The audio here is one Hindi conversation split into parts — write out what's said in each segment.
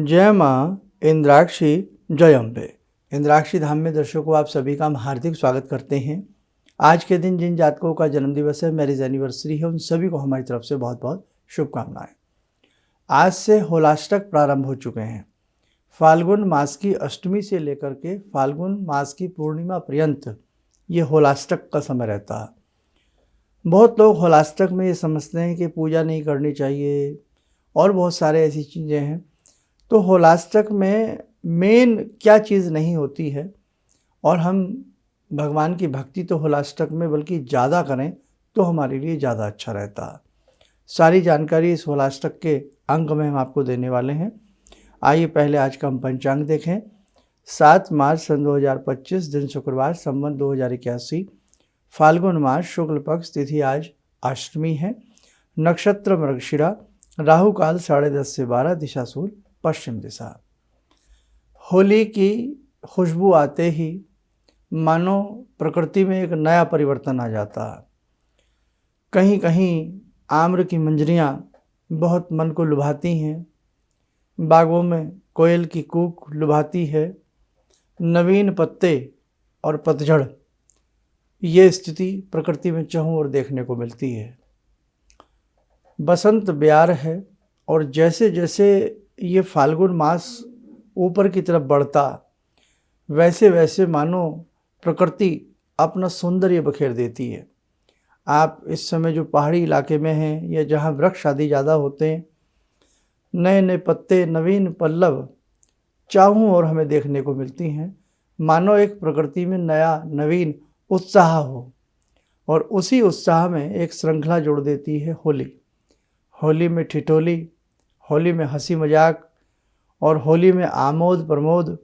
जय माँ इंद्राक्षी जय अम्बे। इंद्राक्षी धाम में दर्शकों आप सभी का हम हार्दिक स्वागत करते हैं। आज के दिन जिन जातकों का जन्मदिवस है, मैरिज एनिवर्सरी है, उन सभी को हमारी तरफ से बहुत बहुत शुभकामनाएं। आज से होलाष्टक प्रारंभ हो चुके हैं। फाल्गुन मास की अष्टमी से लेकर के फाल्गुन मास की पूर्णिमा पर्यंत ये होलाष्टक का समय रहता है। बहुत लोग होलाष्टक में ये समझते हैं कि पूजा नहीं करनी चाहिए और बहुत सारे ऐसी चीज़ें हैं। तो होलाष्टक में मेन क्या चीज़ नहीं होती है, और हम भगवान की भक्ति तो होलाष्टक में बल्कि ज़्यादा करें तो हमारे लिए ज़्यादा अच्छा रहता है। सारी जानकारी इस होलाष्टक के अंक में हम आपको देने वाले हैं। आइए पहले आज का हम पंचांग देखें। 7 मार्च सन 2025 दिन शुक्रवार, संवत 2081, फाल्गुन मास शुक्ल पक्ष, तिथि आज अष्टमी है, नक्षत्र मृगशिरा, राहु काल 10:30 से 12, दिशा सूर्य पश्चिम दिशा। होली की खुशबू आते ही मानो प्रकृति में एक नया परिवर्तन आ जाता है। कहीं कहीं आम्र की मंजरियाँ बहुत मन को लुभाती हैं, बागों में कोयल की कूक लुभाती है, नवीन पत्ते और पतझड़, ये स्थिति प्रकृति में चहुं ओर देखने को मिलती है। बसंत ब्यार है, और जैसे जैसे ये फाल्गुन मास ऊपर की तरफ बढ़ता, वैसे वैसे मानो प्रकृति अपना सौंदर्य बखेर देती है। आप इस समय जो पहाड़ी इलाके में हैं या जहाँ वृक्ष आदि ज़्यादा होते हैं, नए नए पत्ते, नवीन पल्लव चारों ओर हमें देखने को मिलती हैं। मानो एक प्रकृति में नया नवीन उत्साह हो, और उसी उत्साह में एक श्रृंखला जोड़ देती है होली। होली में ठिठोली, होली में हंसी मजाक, और होली में आमोद प्रमोद,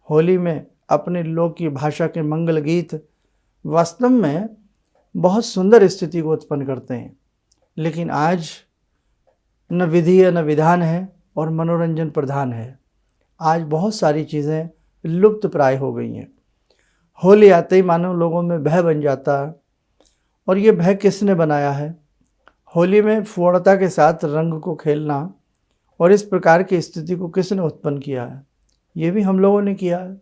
होली में अपने लोक की भाषा के मंगल गीत वास्तव में बहुत सुंदर स्थिति को उत्पन्न करते हैं। लेकिन आज न विधि है, न विधान है, और मनोरंजन प्रधान है। आज बहुत सारी चीज़ें लुप्त प्राय हो गई हैं। होली आते ही मानो लोगों में भय बन जाता है, और ये भय किसने बनाया है? होली में फुर्रता के साथ रंग को खेलना और इस प्रकार की स्थिति को किसने उत्पन्न किया है? ये भी हम लोगों ने किया है।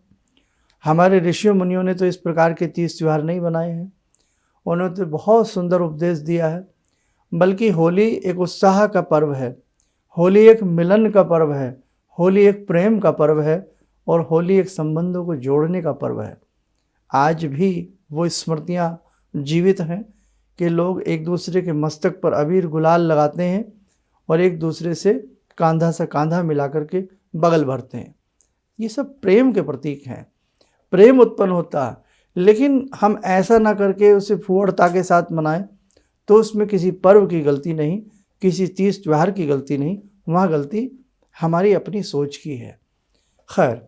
हमारे ऋषियों मुनियों ने तो इस प्रकार के तीज त्यौहार नहीं बनाए हैं। उन्होंने तो बहुत सुंदर उपदेश दिया है। बल्कि होली एक उत्साह का पर्व है, होली एक मिलन का पर्व है, होली एक प्रेम का पर्व है, और होली एक संबंधों को जोड़ने का पर्व है। आज भी वो स्मृतियाँ जीवित हैं कि लोग एक दूसरे के मस्तक पर अबीर गुलाल लगाते हैं और एक दूसरे से कांधा से कांधा मिला करके बगल भरते हैं। ये सब प्रेम के प्रतीक हैं। प्रेम उत्पन्न होता है, लेकिन हम ऐसा ना करके उसे फुर्रता के साथ मनाएं तो उसमें किसी पर्व की गलती नहीं, किसी तीज त्यौहार की गलती नहीं, वहाँ गलती हमारी अपनी सोच की है। खैर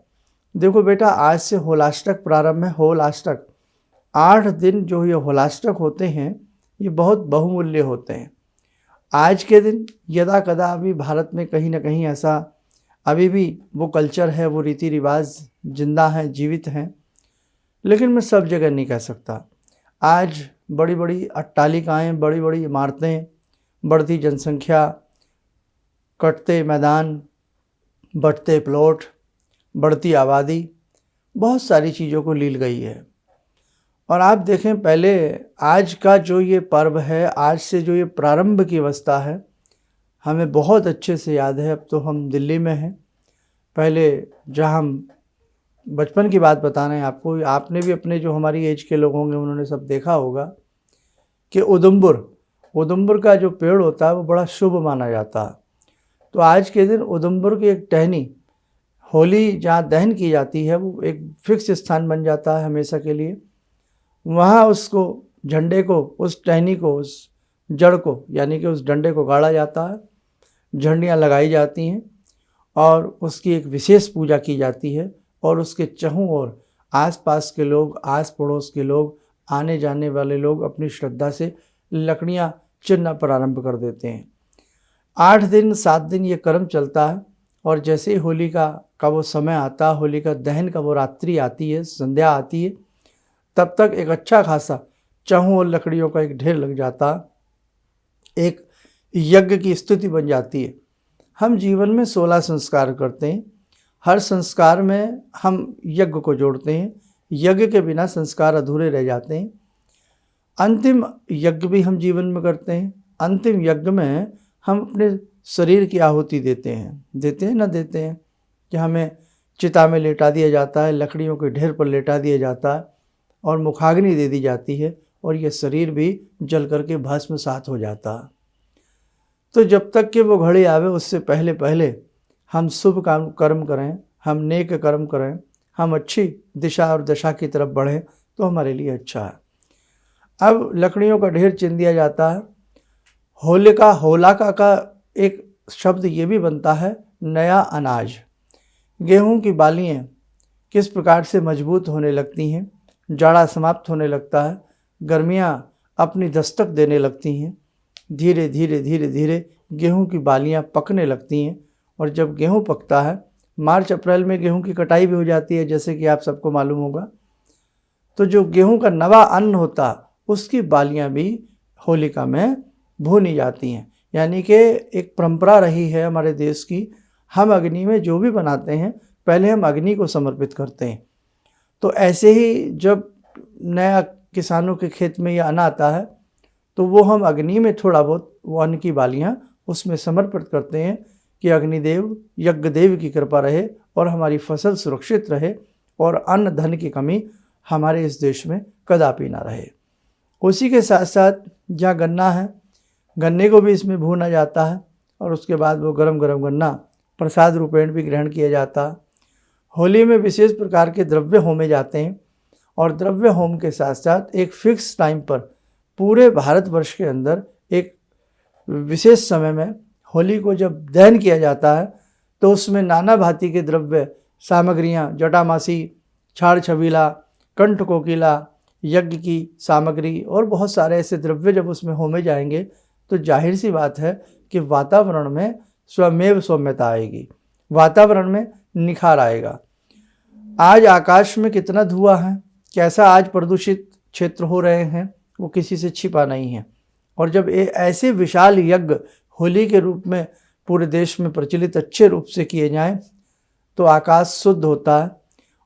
देखो बेटा, आज से होलाष्टक प्रारंभ है। होलाष्टक 8 दिन जो ये होलाष्टक होते हैं, ये बहुत बहुमूल्य होते हैं। आज के दिन यदा कदा अभी भारत में कहीं ना कहीं ऐसा अभी भी वो कल्चर है, वो रीति रिवाज जिंदा हैं, जीवित हैं, लेकिन मैं सब जगह नहीं कह सकता। आज बड़ी बड़ी अट्टालिकाएँ, बड़ी बड़ी इमारतें, बढ़ती जनसंख्या, कटते मैदान, बढ़ते प्लॉट, बढ़ती आबादी, बहुत सारी चीज़ों को लील गई है। और आप देखें, पहले आज का जो ये पर्व है, आज से जो ये प्रारंभ की अवस्था है, हमें बहुत अच्छे से याद है। अब तो हम दिल्ली में हैं। पहले जहाँ हम बचपन की बात बता रहे हैं आपको, आपने भी अपने जो हमारी एज के लोग होंगे उन्होंने सब देखा होगा कि उदुम्बर का जो पेड़ होता है वो बड़ा शुभ माना जाता है। तो आज के दिन उदुम्बर की एक टहनी, होली जहाँ दहन की जाती है, वो एक फिक्स स्थान बन जाता है हमेशा के लिए। वहाँ उसको, झंडे को, उस टहनी को, उस जड़ को, यानी कि उस डंडे को गाड़ा जाता है, झंडियाँ लगाई जाती हैं और उसकी एक विशेष पूजा की जाती है। और उसके चहुं ओर आसपास के लोग, आस पड़ोस के लोग, आने जाने वाले लोग अपनी श्रद्धा से लकड़ियाँ चुनना प्रारंभ कर देते हैं। 8 दिन 7 दिन ये क्रम चलता है, और जैसे ही होली का वो समय आता, होली का दहन का वो रात्रि आती है, संध्या आती है, तब तक एक अच्छा खासा चहुं और लकड़ियों का एक ढेर लग जाता, एक यज्ञ की स्थिति बन जाती है। हम जीवन में 16 संस्कार करते हैं, हर संस्कार में हम यज्ञ को जोड़ते हैं। यज्ञ के बिना संस्कार अधूरे रह जाते हैं। अंतिम यज्ञ भी हम जीवन में करते हैं। अंतिम यज्ञ में हम अपने शरीर की आहुति देते हैं ना देते हैं कि हमें चिता में लेटा दिया जाता है, लकड़ियों के ढेर पर लेटा दिया जाता है और मुखाग्नि दे दी जाती है और यह शरीर भी जल करके भस्मसात हो जाता है। तो जब तक कि वो घड़ी आवे उससे पहले पहले हम शुभ कर्म करें, हम नेक कर्म करें, हम अच्छी दिशा और दशा की तरफ बढ़ें तो हमारे लिए अच्छा है। अब लकड़ियों का ढेर चिन दिया जाता है। होलिका का एक शब्द ये भी बनता है नया अनाज। गेहूं की बालियाँ किस प्रकार से मजबूत होने लगती हैं, जाड़ा समाप्त होने लगता है, गर्मियाँ अपनी दस्तक देने लगती हैं, धीरे धीरे गेहूं की बालियाँ पकने लगती हैं। और जब गेहूं पकता है, मार्च अप्रैल में गेहूं की कटाई भी हो जाती है, जैसे कि आप सबको मालूम होगा। तो जो गेहूं का नवा अन्न होता उसकी बालियाँ भी होलिका में भूनी जाती हैं। यानी कि एक परंपरा रही है हमारे देश की, हम अग्नि में जो भी बनाते हैं पहले हम अग्नि को समर्पित करते हैं। तो ऐसे ही जब नया किसानों के खेत में यह अन्न आता है तो वो हम अग्नि में थोड़ा बहुत वो अन्न की बालियाँ उसमें समर्पित करते हैं कि अग्निदेव यज्ञदेव की कृपा रहे और हमारी फसल सुरक्षित रहे और अन्न धन की कमी हमारे इस देश में कदापि ना रहे। उसी के साथ साथ जहाँ गन्ना है, गन्ने को भी इसमें भूना जाता है और उसके बाद वो गरम गरम गन्ना प्रसाद रूपेण भी ग्रहण किया जाता है। होली में विशेष प्रकार के द्रव्य होमे जाते हैं और द्रव्य होम के साथ साथ एक फिक्स टाइम पर पूरे भारतवर्ष के अंदर एक विशेष समय में होली को जब दहन किया जाता है तो उसमें नाना भांति के द्रव्य सामग्रियाँ, जटामासी, छाड़ छबीला, कंठ कोकिला, यज्ञ की सामग्री और बहुत सारे ऐसे द्रव्य जब उसमें होमे जाएंगे तो जाहिर सी बात है कि वातावरण में स्वमेव सौम्यता आएगी, वातावरण में निखार आएगा। आज आकाश में कितना धुआं है, कैसा आज प्रदूषित क्षेत्र हो रहे हैं, वो किसी से छिपा नहीं है। और जब ऐसे विशाल यज्ञ होली के रूप में पूरे देश में प्रचलित अच्छे रूप से किए जाएं तो आकाश शुद्ध होता है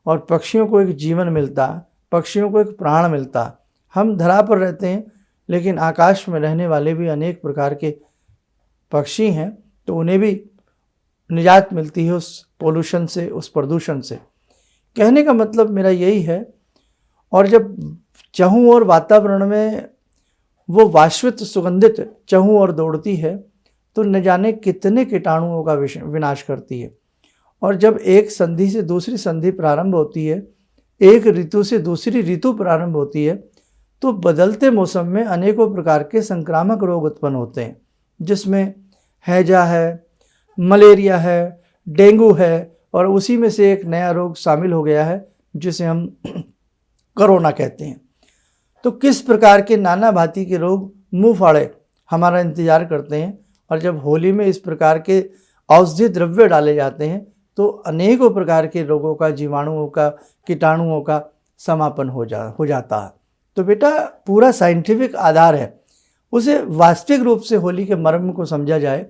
और पक्षियों को एक जीवन मिलता है, पक्षियों को एक प्राण मिलता है। हम धरा पर रहते हैं लेकिन आकाश में रहने वाले भी अनेक प्रकार के पक्षी हैं, तो उन्हें भी निजात मिलती है उस पोल्यूशन से, उस प्रदूषण से। कहने का मतलब मेरा यही है। और जब चहु और वातावरण में वो वाष्वित सुगंधित चहु और दौड़ती है तो न जाने कितने कीटाणुओं का विनाश करती है। और जब एक संधि से दूसरी संधि प्रारंभ होती है, एक ऋतु से दूसरी ऋतु प्रारंभ होती है, तो बदलते मौसम में अनेकों प्रकार के संक्रामक रोग उत्पन्न होते हैं, जिसमें हैजा है, मलेरिया है, डेंगू है और उसी में से एक नया रोग शामिल हो गया है जिसे हम कोरोना कहते हैं। तो किस प्रकार के नाना भांति के रोग मुंह फाड़े हमारा इंतजार करते हैं। और जब होली में इस प्रकार के औषधि द्रव्य डाले जाते हैं तो अनेकों प्रकार के रोगों का, जीवाणुओं का, कीटाणुओं का समापन हो जाता है। तो बेटा पूरा साइंटिफिक आधार है, उसे वास्तविक रूप से होली के मर्म को समझा जाए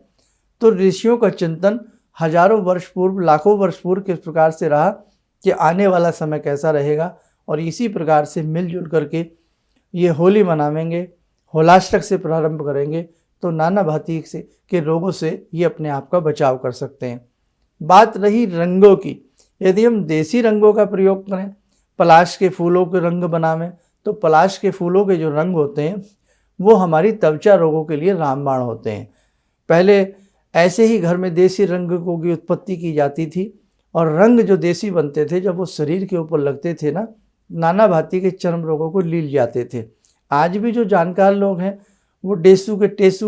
तो ऋषियों का चिंतन हजारों वर्ष पूर्व, लाखों वर्ष पूर्व किस प्रकार से रहा कि आने वाला समय कैसा रहेगा, और इसी प्रकार से मिलजुल करके ये होली मनावेंगे, होलाष्टक से प्रारंभ करेंगे तो नाना भांति से के रोगों से ये अपने आप का बचाव कर सकते हैं। बात रही रंगों की, यदि हम देसी रंगों का प्रयोग करें, पलाश के फूलों के रंग बनावें, तो पलाश के फूलों के जो रंग होते हैं वो हमारी त्वचा रोगों के लिए रामबाण होते हैं। पहले ऐसे ही घर में देसी रंगों की उत्पत्ति की जाती थी और रंग जो देसी बनते थे जब वो शरीर के ऊपर लगते थे ना, नाना भांति के चर्म रोगों को लील जाते थे। आज भी जो जानकार लोग हैं वो टेसू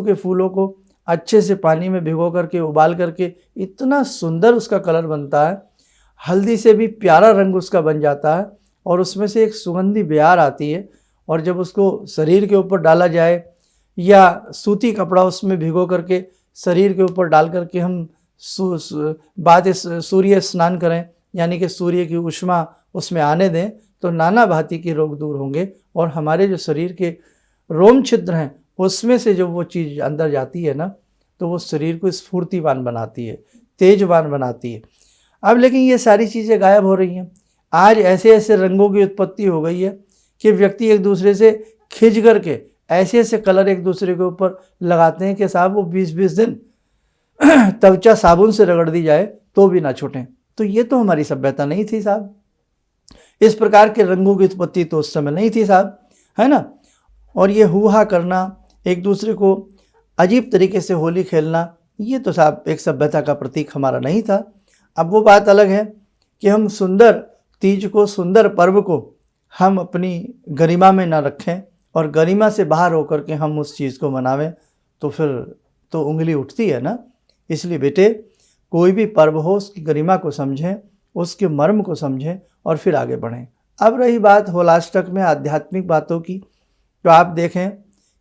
के फूलों को अच्छे से पानी में भिगो करके, उबाल करके इतना सुंदर उसका कलर बनता है, हल्दी से भी प्यारा रंग उसका बन जाता है और उसमें से एक सुगंधी बयार आती है। और जब उसको शरीर के ऊपर डाला जाए या सूती कपड़ा उसमें भिगो करके शरीर के ऊपर डाल करके हम बाद सूर्य स्नान करें, यानी कि सूर्य की उष्मा उसमें आने दें, तो नाना भांति के रोग दूर होंगे और हमारे जो शरीर के रोम छिद्र हैं उसमें से जो वो चीज़ अंदर जाती है ना, तो वो शरीर को स्फूर्तिवान बनाती है, तेजवान बनाती है। अब लेकिन ये सारी चीज़ें गायब हो रही हैं। आज ऐसे ऐसे रंगों की उत्पत्ति हो गई है कि व्यक्ति एक दूसरे से खिंच करके ऐसे ऐसे कलर एक दूसरे के ऊपर लगाते हैं कि साहब वो 20-20 दिन त्वचा साबुन से रगड़ दी जाए तो भी ना छूटें। तो ये तो हमारी सभ्यता नहीं थी साहब। इस प्रकार के रंगों की उत्पत्ति तो उस समय नहीं थी साहब, है ना। और ये हुआ करना, एक दूसरे को अजीब तरीके से होली खेलना, ये तो साहब एक सभ्यता का प्रतीक हमारा नहीं था। अब वो बात अलग है कि हम सुंदर तीज को, सुंदर पर्व को हम अपनी गरिमा में ना रखें और गरिमा से बाहर होकर के हम उस चीज़ को मनावें, तो फिर तो उंगली उठती है ना। इसलिए बेटे, कोई भी पर्व हो उसकी गरिमा को समझें, उसके मर्म को समझें और फिर आगे बढ़ें। अब रही बात होलाष्टक में आध्यात्मिक बातों की, तो आप देखें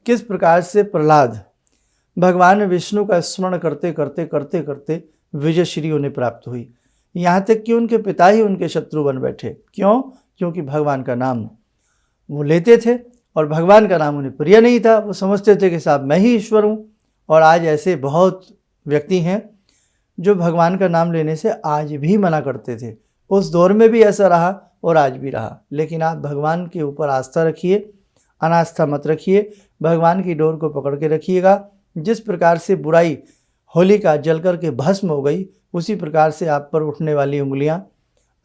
किस प्रकार से प्रहलाद भगवान विष्णु का स्मरण करते करते करते करते विजय श्री उन्हें प्राप्त हुई। यहाँ तक कि उनके पिता ही उनके शत्रु बन बैठे। क्यों? क्योंकि भगवान का नाम वो लेते थे और भगवान का नाम उन्हें प्रिय नहीं था। वो समझते थे कि साहब मैं ही ईश्वर हूँ। और आज ऐसे बहुत व्यक्ति हैं जो भगवान का नाम लेने से आज भी मना करते थे। उस दौर में भी ऐसा रहा और आज भी रहा। लेकिन आप भगवान के ऊपर आस्था रखिए, अनास्था मत रखिए, भगवान की डोर को पकड़ के रखिएगा। जिस प्रकार से बुराई होलिका जल कर के भस्म हो गई, उसी प्रकार से आप पर उठने वाली उंगलियां,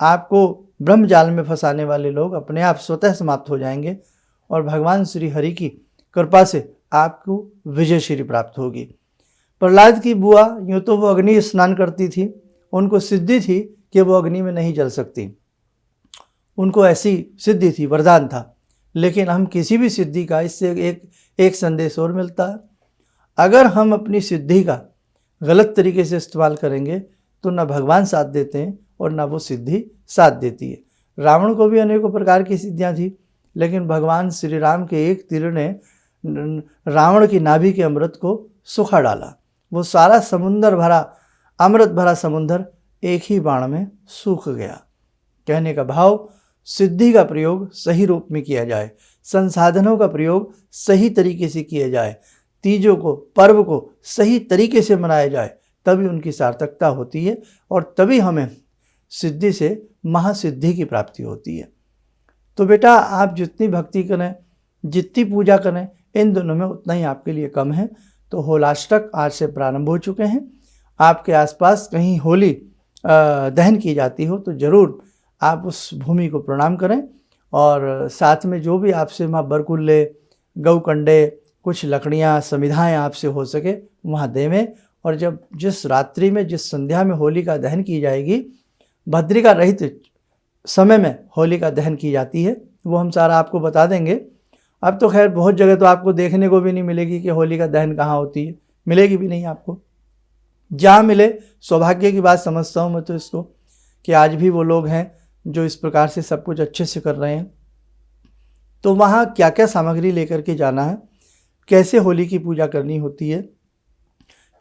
आपको ब्रह्मजाल में फंसाने वाले लोग अपने आप स्वतः समाप्त हो जाएंगे और भगवान श्री हरि की कृपा से आपको विजय श्री प्राप्त होगी। प्रहलाद की बुआ यूँ तो वो अग्नि स्नान करती थी, उनको सिद्धि थी कि वो अग्नि में नहीं जल सकती, उनको ऐसी सिद्धि थी, वरदान था। लेकिन हम किसी भी सिद्धि का, इससे एक संदेश और मिलता है, अगर हम अपनी सिद्धि का गलत तरीके से इस्तेमाल करेंगे तो ना भगवान साथ देते हैं और ना वो सिद्धि साथ देती है। रावण को भी अनेकों प्रकार की सिद्धियां थी, लेकिन भगवान श्री राम के एक तीर ने रावण की नाभि के अमृत को सुखा डाला। वो सारा समुंदर भरा, अमृत भरा समुंदर एक ही बाण में सूख गया। कहने का भाव, सिद्धि का प्रयोग सही रूप में किया जाए, संसाधनों का प्रयोग सही तरीके से किया जाए, तीजों को, पर्व को सही तरीके से मनाया जाए, तभी उनकी सार्थकता होती है और तभी हमें सिद्धि से महासिद्धि की प्राप्ति होती है। तो बेटा, आप जितनी भक्ति करें, जितनी पूजा करें, इन दोनों में उतना ही आपके लिए कम है। तो होलाष्टक आज से प्रारंभ हो चुके हैं। आपके आसपास कहीं होली दहन की जाती हो तो ज़रूर आप उस भूमि को प्रणाम करें और साथ में जो भी आपसे वहाँ बरकुल्ले, गौ कंडे, कुछ लकड़ियाँ, समिधाएँ आपसे हो सके वहाँ देवें। और जब जिस रात्रि में, जिस संध्या में होली का दहन की जाएगी, भद्रिका रहित समय में होली का दहन की जाती है, वो हम सारा आपको बता देंगे। अब तो खैर बहुत जगह तो आपको देखने को भी नहीं मिलेगी कि होली का दहन कहाँ होती है, मिलेगी भी नहीं आपको। जहाँ मिले, सौभाग्य की बात समझता हूँ मैं तो इसको, कि आज भी वो लोग हैं जो इस प्रकार से सब कुछ अच्छे से कर रहे हैं। तो वहाँ क्या क्या सामग्री लेकर के जाना है, कैसे होली की पूजा करनी होती है,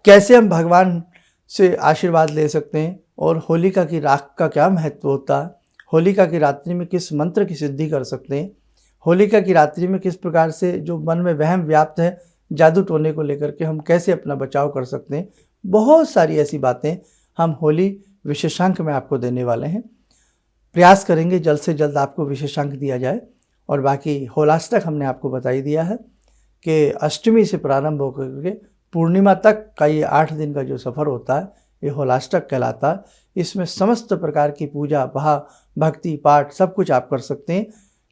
कैसे हम भगवान से आशीर्वाद ले सकते हैं और होलिका की राख का क्या महत्व होता है, होलिका की रात्रि में किस मंत्र की सिद्धि कर सकते हैं, होलिका की रात्रि में किस प्रकार से जो मन में वहम व्याप्त है जादू टोने को लेकर के हम कैसे अपना बचाव कर सकते हैं, बहुत सारी ऐसी बातें हम होली विशेषांक में आपको देने वाले हैं। प्रयास करेंगे जल्द से जल्द आपको विशेषांक दिया जाए। और बाकी होलाष्टक हमने आपको बता ही दिया है कि अष्टमी से प्रारंभ होकर के पूर्णिमा तक का ये 8 दिन का जो सफ़र होता है, ये होलाष्टक कहलाता है। इसमें समस्त प्रकार की पूजा, भक्ति, पाठ सब कुछ आप कर सकते हैं।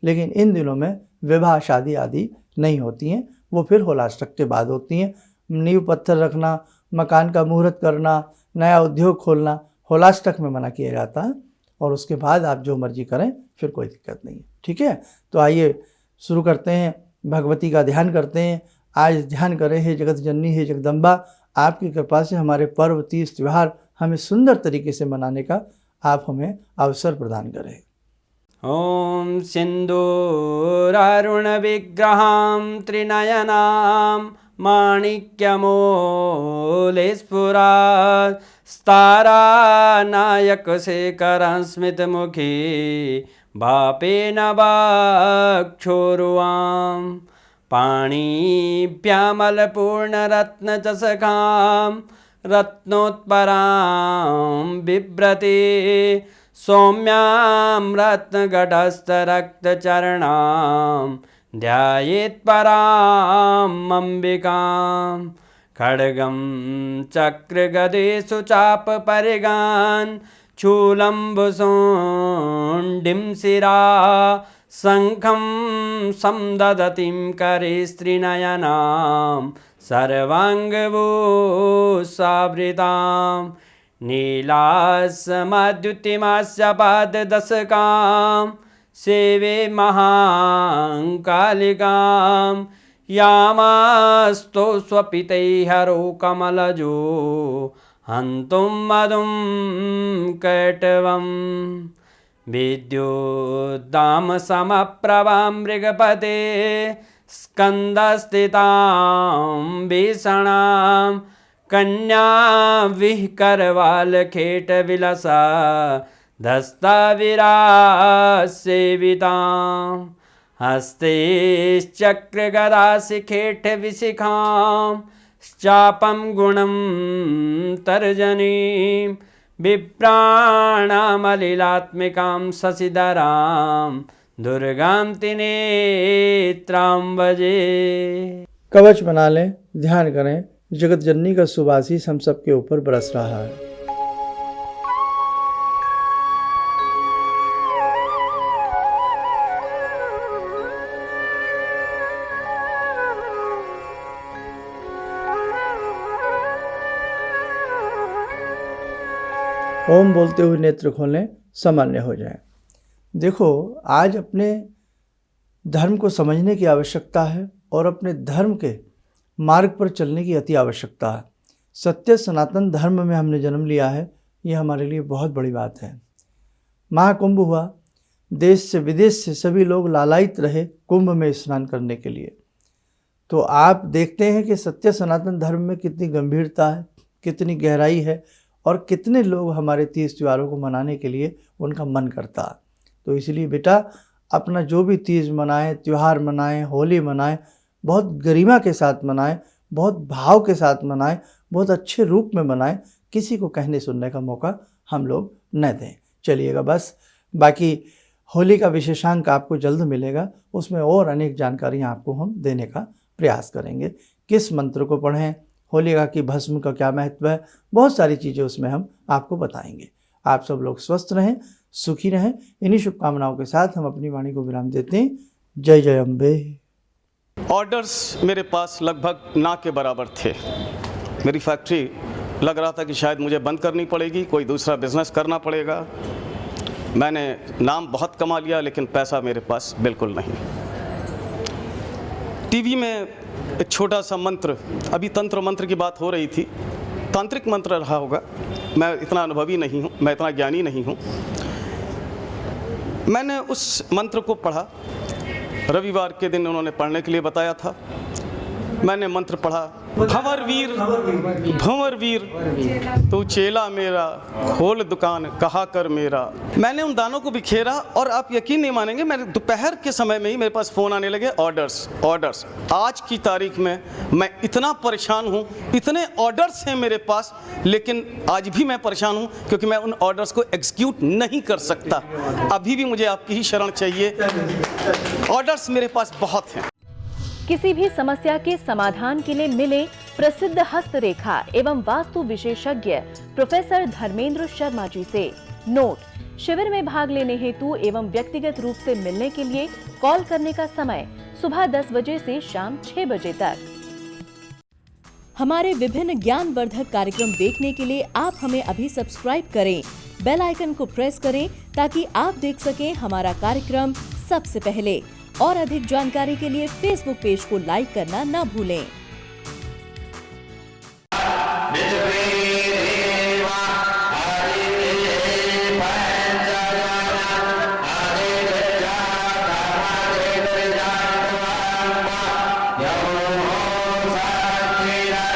लेकिन इन दिनों में विवाह, शादी आदि नहीं होती हैं, वो फिर होलाष्टक के बाद होती हैं। नींव पत्थर रखना, मकान का मुहूर्त करना, नया उद्योग खोलना होलाष्टक में मना किया जाता है। और उसके बाद आप जो मर्जी करें, फिर कोई दिक्कत नहीं है। ठीक है, तो आइए शुरू करते हैं, भगवती का ध्यान करते हैं। आज ध्यान करें, हे जगत जननी, हे जगदम्बा, आपकी कृपा से हमारे पर्व, तीज, त्यौहार हमें सुंदर तरीके से मनाने का आप हमें अवसर प्रदान करें। ॐ सिन्दूरारुणविग्रहां त्रिनयनां माणिक्यमूलस्फुरात् स्तारानायकशेखरं स्मितमुखी भापेन वाक्छोरुवां पाणिभ्यामलपूर्णरत्नचषकां रत्नोत्परां बिभ्रति सौम्यां रत्नघटस्थरक्तचरणां ध्यायेत् पराम् अम्बिकां खड्गं चक्रगदेषु चापपरिगान् चूलम्बुसुण्डिं शिरा शङ्खं संदधतीं करे स्त्रीनयनां सर्वाङ्गभूषावृतां नीलासमद्युतिमास्य पाददशकां सेवे महाकालिकां यामास्तो स्वपितैहरो कमलजो हन्तुं मधुं कैटवम् विद्युद्दामसमप्रभां मृगपते स्कन्दस्थितां भीषणां कन्या विहकरवालखेटविलसा धस्ताविरासेवितां हस्तैश्चक्रगदाशिखेटविशिखां चापं गुणं तर्जनीं विप्राणामलिलात्मिकां शशिधरां दुर्गां त्रिनेत्रां भजे। कवच बना लें, ध्यान करें, जगत जननी का सुवासीस हम सबके ऊपर बरस रहा है। ओम बोलते हुए नेत्र खोलें, सामान्य हो जाएं। देखो, आज अपने धर्म को समझने की आवश्यकता है और अपने धर्म के मार्ग पर चलने की अति आवश्यकता है। सत्य सनातन धर्म में हमने जन्म लिया है, ये हमारे लिए बहुत बड़ी बात है। महाकुंभ हुआ, देश से विदेश से सभी लोग लालायित रहे कुंभ में स्नान करने के लिए। तो आप देखते हैं कि सत्य सनातन धर्म में कितनी गंभीरता है, कितनी गहराई है और कितने लोग हमारे तीज त्योहारों को मनाने के लिए उनका मन करता है। तो इसलिए बेटा, अपना जो भी तीज मनाएं, त्यौहार मनाएं, होली मनाएं, बहुत गरिमा के साथ मनाएं, बहुत भाव के साथ मनाएं, बहुत अच्छे रूप में मनाएं। किसी को कहने सुनने का मौका हम लोग न दें। चलिएगा बस, बाकी होली का विशेषांक आपको जल्द मिलेगा, उसमें और अनेक जानकारियाँ आपको हम देने का प्रयास करेंगे। किस मंत्र को पढ़ें, होलिका की भस्म का क्या महत्व है, बहुत सारी चीज़ें उसमें हम आपको बताएंगे। आप सब लोग स्वस्थ रहें, सुखी रहें। इन्हीं शुभकामनाओं के साथ हम अपनी वाणी को विराम देते हैं। जय जय अम्बे। ऑर्डर्स मेरे पास लगभग ना के बराबर थे। मेरी फैक्ट्री लग रहा था कि शायद मुझे बंद करनी पड़ेगी, कोई दूसरा बिजनेस करना पड़ेगा। मैंने नाम बहुत कमा लिया, लेकिन पैसा मेरे पास बिल्कुल नहीं। टीवी में एक छोटा सा मंत्र, अभी तंत्र मंत्र की बात हो रही थी, तांत्रिक मंत्र रहा होगा, मैं इतना अनुभवी नहीं हूँ, मैं इतना ज्ञानी नहीं हूँ। मैंने उस मंत्र को पढ़ा, रविवार के दिन उन्होंने पढ़ने के लिए बताया था। मैंने मंत्र पढ़ा, भंवर वीर तू चेला मेरा, खोल दुकान कहा कर मेरा। मैंने उन दानों को बिखेरा और आप यकीन नहीं मानेंगे, मेरे दोपहर के समय में ही मेरे पास फ़ोन आने लगे, ऑर्डर्स। आज की तारीख में मैं इतना परेशान हूँ, इतने ऑर्डर्स हैं मेरे पास, लेकिन आज भी मैं परेशान हूँ क्योंकि मैं उन ऑर्डर्स को एग्जीक्यूट नहीं कर सकता। अभी भी मुझे आपकी ही शरण चाहिए। ऑर्डर्स मेरे पास बहुत हैं। किसी भी समस्या के समाधान के लिए मिले प्रसिद्ध हस्तरेखा एवं वास्तु विशेषज्ञ प्रोफेसर धर्मेंद्र शर्मा जी से। नोट: शिविर में भाग लेने हेतु एवं व्यक्तिगत रूप से मिलने के लिए कॉल करने का समय सुबह 10 बजे से शाम 6 बजे तक। हमारे विभिन्न ज्ञानवर्धक कार्यक्रम देखने के लिए आप हमें अभी सब्सक्राइब करें, बेल आइकन को प्रेस करें ताकि आप देख सकें हमारा कार्यक्रम सबसे पहले। और अधिक जानकारी के लिए फेसबुक पेज को लाइक करना न भूलें।